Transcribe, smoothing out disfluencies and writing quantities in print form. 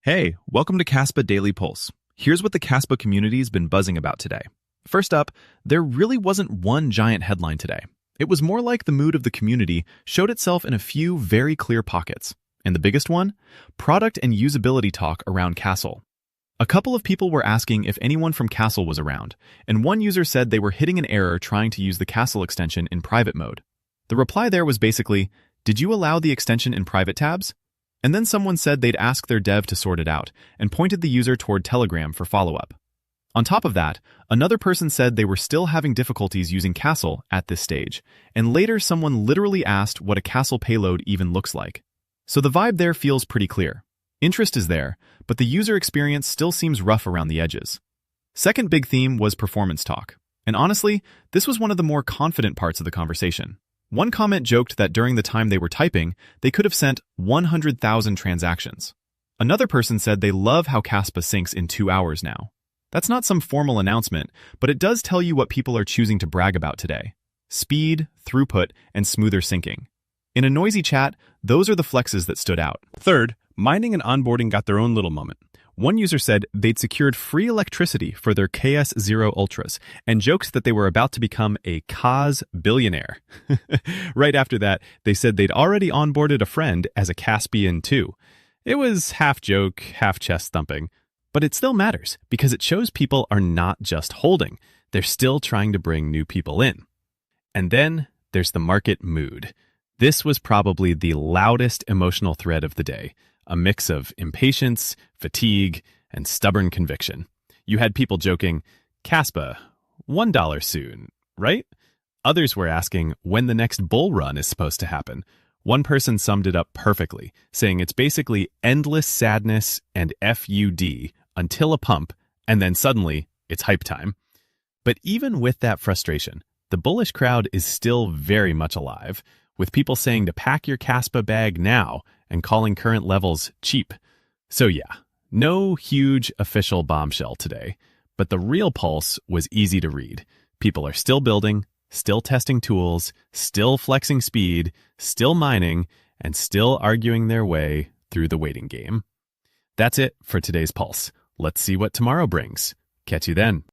Hey, welcome to Kaspa Daily Pulse. Here's what the Kaspa community's been buzzing about today. First up, there really wasn't one giant headline today. It was more like the mood of the community showed itself in a few very clear pockets. And the biggest one? Product and usability talk around Kastle. A couple of people were asking if anyone from Kastle was around, and one user said they were hitting an error trying to use the Kastle extension in private mode. The reply there was basically, "Did you allow the extension in private tabs?" And then someone said they'd ask their dev to sort it out, and pointed the user toward Telegram for follow-up. On top of that, another person said they were still having difficulties using Kastle at this stage, and later someone literally asked what a Kastle payload even looks like. So the vibe there feels pretty clear. Interest is there, but the user experience still seems rough around the edges. Second big theme was performance talk. And honestly, this was one of the more confident parts of the conversation. One comment joked that during the time they were typing, they could have sent 100,000 transactions. Another person said they love how Kaspa syncs in 2 hours now. That's not some formal announcement, but it does tell you what people are choosing to brag about today. Speed, throughput, and smoother syncing. In a noisy chat, those are the flexes that stood out. Third, mining and onboarding got their own little moment. One user said they'd secured free electricity for their KS0 Ultras and joked that they were about to become a KAS billionaire. Right after that, they said they'd already onboarded a friend as a Caspian too. It was half joke, half chest thumping. But it still matters because it shows people are not just holding. They're still trying to bring new people in. And then there's the market mood. This was probably the loudest emotional thread of the day. A mix of impatience, fatigue, and stubborn conviction. You had people joking, Kaspa, $1 soon, right? Others were asking when the next bull run is supposed to happen. One person summed it up perfectly, saying it's basically endless sadness and FUD until a pump, and then suddenly it's hype time. But even with that frustration, the bullish crowd is still very much alive, with people saying to pack your Kaspa bag now and calling current levels cheap. So yeah, no huge official bombshell today, but the real pulse was easy to read. People are still building, still testing tools, still flexing speed, still mining, and still arguing their way through the waiting game. That's it for today's Pulse. Let's see what tomorrow brings. Catch you then.